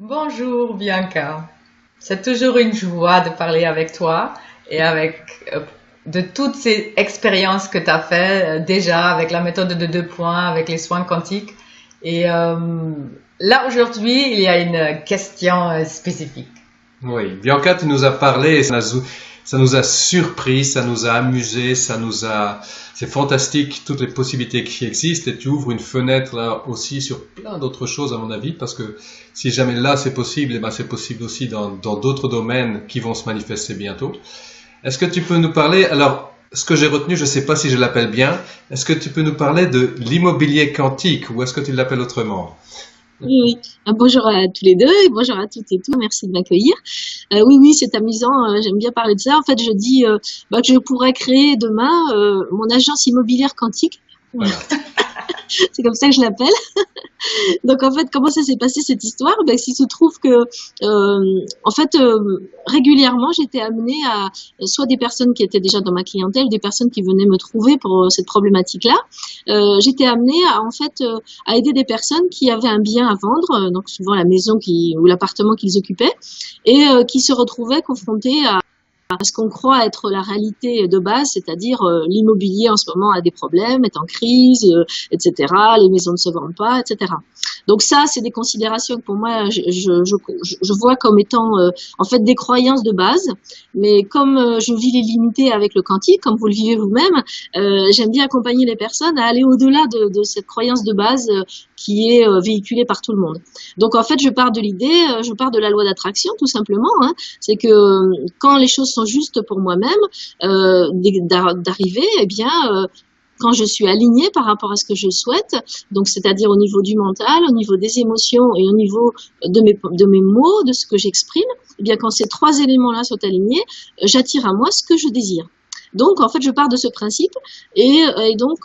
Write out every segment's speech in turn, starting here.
Bonjour Bianca, c'est toujours une joie de parler avec toi et avec de toutes ces expériences que tu as fait déjà avec la méthode de 2 points, avec les soins quantiques. Et là aujourd'hui, il y a une question spécifique. Oui, Bianca, tu nous as parlé, et ça nous a surpris, ça nous a amusé, c'est fantastique toutes les possibilités qui existent et tu ouvres une fenêtre là aussi sur plein d'autres choses à mon avis parce que si jamais là c'est possible, eh ben c'est possible aussi dans d'autres domaines qui vont se manifester bientôt. Est-ce que tu peux nous parler, alors ce que j'ai retenu, je ne sais pas si je l'appelle bien, est-ce que tu peux nous parler de l'immobilier quantique ou est-ce que tu l'appelles autrement? Oui, oui. Bonjour à tous les deux et bonjour à toutes et tous. Merci de m'accueillir. Oui, oui, c'est amusant. J'aime bien parler de ça. En fait, je dis que je pourrais créer demain mon agence immobilière quantique. Voilà. Voilà. C'est comme ça que je l'appelle. Donc en fait, comment ça s'est passé cette histoire? Ben, il se trouve que régulièrement, j'étais amenée à soit des personnes qui étaient déjà dans ma clientèle, des personnes qui venaient me trouver pour cette problématique-là. J'étais amenée à aider des personnes qui avaient un bien à vendre, donc souvent la maison ou l'appartement qu'ils occupaient, et qui se retrouvaient confrontés à ce qu'on croit être la réalité de base, c'est-à-dire l'immobilier en ce moment a des problèmes, est en crise, etc. Les maisons ne se vendent pas, etc. Donc ça, c'est des considérations que pour moi, je vois comme étant en fait des croyances de base. Mais comme je vis les limités avec le quantique, comme vous le vivez vous-même, j'aime bien accompagner les personnes à aller au-delà de cette croyance de base qui est véhiculée par tout le monde. Donc en fait, je pars de l'idée, je pars de la loi d'attraction tout simplement. Hein. C'est que quand les choses sont justes pour moi-même, d'arriver, eh bien, quand je suis alignée par rapport à ce que je souhaite, donc c'est-à-dire au niveau du mental, au niveau des émotions et au niveau de mes mots, de ce que j'exprime, eh bien quand ces trois éléments-là sont alignés, j'attire à moi ce que je désire. Donc en fait, je pars de ce principe et donc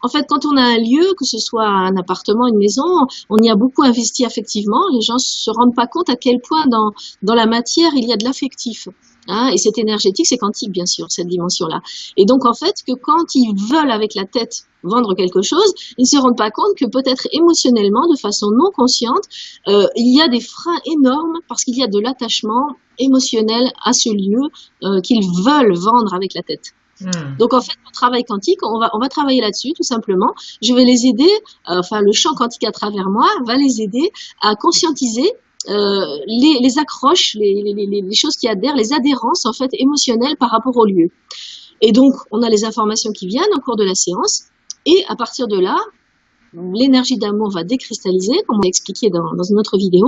en fait, quand on a un lieu, que ce soit un appartement, une maison, on y a beaucoup investi affectivement. Les gens se rendent pas compte à quel point dans la matière il y a de l'affectif. Hein, et c'est énergétique, c'est quantique bien sûr, cette dimension-là. Et donc en fait, que quand ils veulent avec la tête vendre quelque chose, ils ne se rendent pas compte que peut-être émotionnellement, de façon non consciente, il y a des freins énormes parce qu'il y a de l'attachement émotionnel à ce lieu qu'ils veulent vendre avec la tête. Donc en fait, mon travail quantique, on va travailler là-dessus tout simplement. Je vais les aider, le champ quantique à travers moi va les aider à conscientiser les accroches, les choses qui adhèrent, les adhérences en fait émotionnelles par rapport au lieu. Et donc on a les informations qui viennent au cours de la séance et à partir de là, l'énergie d'amour va décristalliser, comme on l'a expliqué dans une autre vidéo,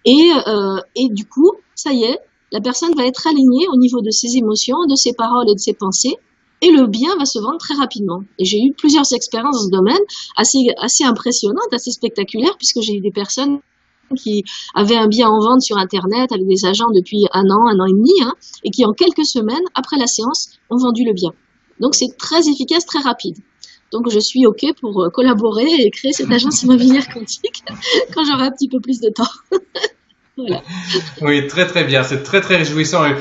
et du coup, ça y est, la personne va être alignée au niveau de ses émotions, de ses paroles et de ses pensées, et le bien va se vendre très rapidement. Et j'ai eu plusieurs expériences dans ce domaine assez impressionnantes, assez spectaculaires, puisque j'ai eu des personnes qui avaient un bien en vente sur Internet avec des agents depuis un an et demi, hein, et qui en quelques semaines, après la séance, ont vendu le bien. Donc c'est très efficace, très rapide. Donc je suis OK pour collaborer et créer cette agence immobilière quantique quand j'aurai un petit peu plus de temps. Voilà. Oui, très très bien, c'est très très réjouissant. Et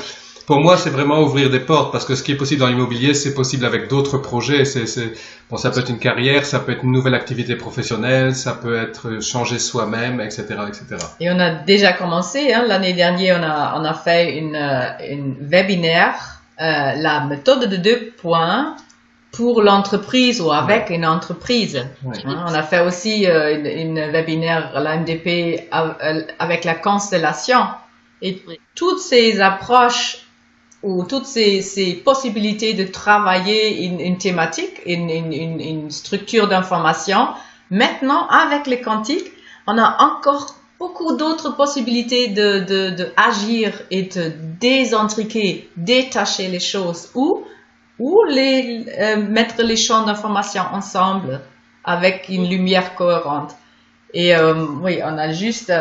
pour moi, c'est vraiment ouvrir des portes parce que ce qui est possible dans l'immobilier, c'est possible avec d'autres projets. Bon, ça peut être une carrière, ça peut être une nouvelle activité professionnelle, ça peut être changer soi-même, etc., etc. Et on a déjà commencé, hein, l'année dernière, on a fait une webinaire, la méthode de 2 points pour l'entreprise ou avec une entreprise. Oui. Hein, on a fait aussi une webinaire, la MDP, avec la constellation. Et toutes ces approches ou toutes ces possibilités de travailler une thématique, une structure d'information, maintenant, avec les quantiques, on a encore beaucoup d'autres possibilités de agir et de désintriquer, détacher les choses ou mettre les champs d'information ensemble avec une lumière cohérente. Et oui, on a juste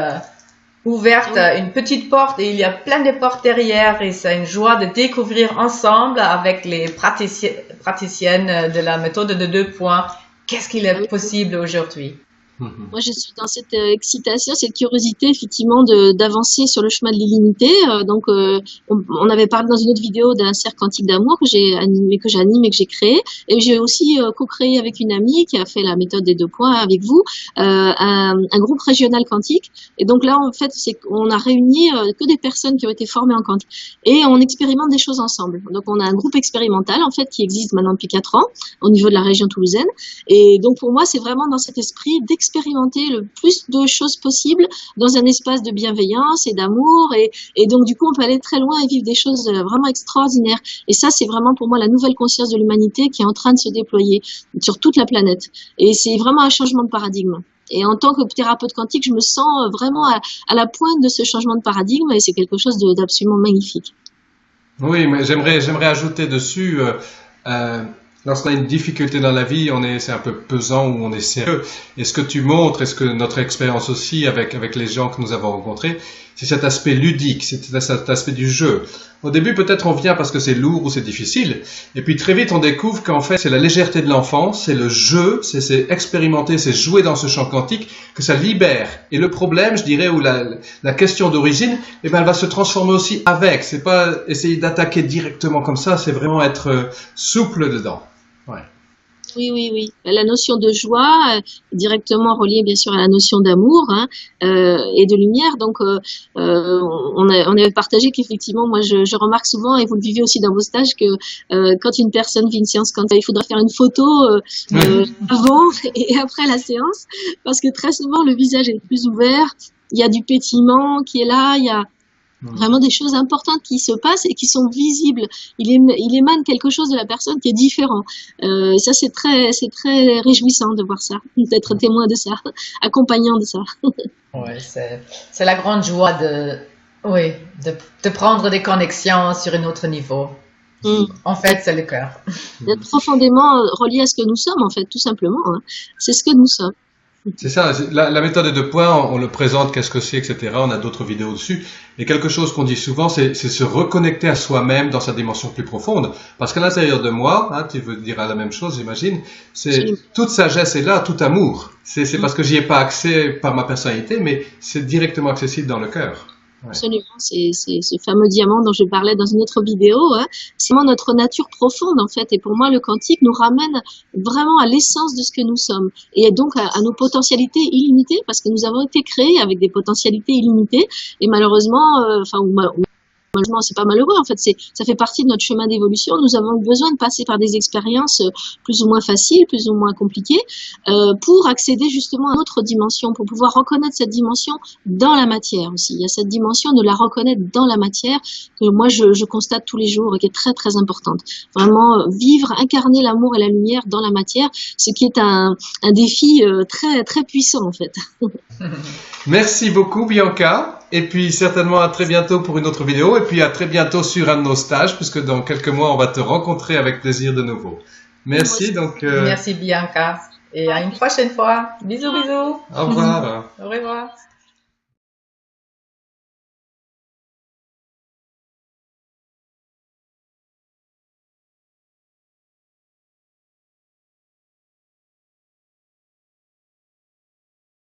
ouverte une petite porte et il y a plein de portes derrière et c'est une joie de découvrir ensemble avec les praticiennes de la méthode de 2 points qu'est-ce qu'il est possible aujourd'hui. Moi, je suis dans cette excitation, cette curiosité, effectivement, d'avancer sur le chemin de l'illimité. On avait parlé dans une autre vidéo d'un cercle quantique d'amour que j'anime et que j'ai créé. Et j'ai aussi co-créé avec une amie qui a fait la méthode des 2 points avec vous, un groupe régional quantique. Et donc là, en fait, on a réuni que des personnes qui ont été formées en quantique. Et on expérimente des choses ensemble. Donc, on a un groupe expérimental, en fait, qui existe maintenant depuis 4 ans au niveau de la région toulousaine. Et donc, pour moi, c'est vraiment dans cet esprit d'expérimenter le plus de choses possibles dans un espace de bienveillance et d'amour. Et donc, du coup, on peut aller très loin et vivre des choses vraiment extraordinaires. Et ça, c'est vraiment pour moi la nouvelle conscience de l'humanité qui est en train de se déployer sur toute la planète. Et c'est vraiment un changement de paradigme. Et en tant que thérapeute quantique, je me sens vraiment à la pointe de ce changement de paradigme et c'est quelque chose d'absolument magnifique. Oui, mais j'aimerais ajouter dessus, lorsqu'on a une difficulté dans la vie, c'est un peu pesant ou on est sérieux. Et ce que tu montres, et ce que notre expérience aussi avec les gens que nous avons rencontrés, c'est cet aspect ludique, c'est cet aspect du jeu. Au début, peut-être on vient parce que c'est lourd ou c'est difficile. Et puis très vite, on découvre qu'en fait, c'est la légèreté de l'enfance, c'est le jeu, c'est expérimenter, c'est jouer dans ce champ quantique, que ça libère. Et le problème, je dirais, ou la question d'origine, eh ben, elle va se transformer aussi avec. C'est pas essayer d'attaquer directement comme ça, c'est vraiment être souple dedans. Ouais. Oui. La notion de joie, directement reliée bien sûr à la notion d'amour et de lumière. Donc, on avait partagé qu'effectivement, moi, je remarque souvent, et vous le vivez aussi dans vos stages, que quand une personne vit une séance, quand il faudra faire une photo avant et après la séance, parce que très souvent, le visage est plus ouvert, il y a du pétillement qui est là, il y a vraiment des choses importantes qui se passent et qui sont visibles. Il émane quelque chose de la personne qui est différent. Ça, c'est très réjouissant de voir ça, d'être témoin de ça, accompagnant de ça. Ouais, c'est la grande joie de prendre des connexions sur un autre niveau. En fait, c'est le cœur. D'être profondément relié à ce que nous sommes, en fait, tout simplement. C'est ce que nous sommes. C'est ça, la méthode des 2 points, on le présente, qu'est-ce que c'est, etc. On a d'autres vidéos dessus. Et quelque chose qu'on dit souvent, c'est se reconnecter à soi-même dans sa dimension plus profonde. Parce qu'à l'intérieur de moi, tu veux dire la même chose, j'imagine, toute sagesse est là, tout amour. C'est parce que j'y ai pas accès par ma personnalité, mais c'est directement accessible dans le cœur. Ouais. Absolument, c'est ce fameux diamant dont je parlais dans une autre vidéo, c'est vraiment notre nature profonde en fait, et pour moi le quantique nous ramène vraiment à l'essence de ce que nous sommes, et donc à nos potentialités illimitées, parce que nous avons été créés avec des potentialités illimitées, et malheureusement, malheureusement, c'est pas malheureux, en fait, ça fait partie de notre chemin d'évolution. Nous avons besoin de passer par des expériences plus ou moins faciles, plus ou moins compliquées, pour accéder justement à notre dimension, pour pouvoir reconnaître cette dimension dans la matière aussi. Il y a cette dimension de la reconnaître dans la matière que moi je constate tous les jours et qui est très très importante. Vraiment vivre, incarner l'amour et la lumière dans la matière, ce qui est un défi très très puissant en fait. Merci beaucoup Bianca, et puis certainement à très bientôt pour une autre vidéo, et puis à très bientôt sur un de nos stages, puisque dans quelques mois on va te rencontrer avec plaisir de nouveau. Merci donc. Merci Bianca, et à une prochaine fois. Bisous bisous. Au revoir. Au revoir.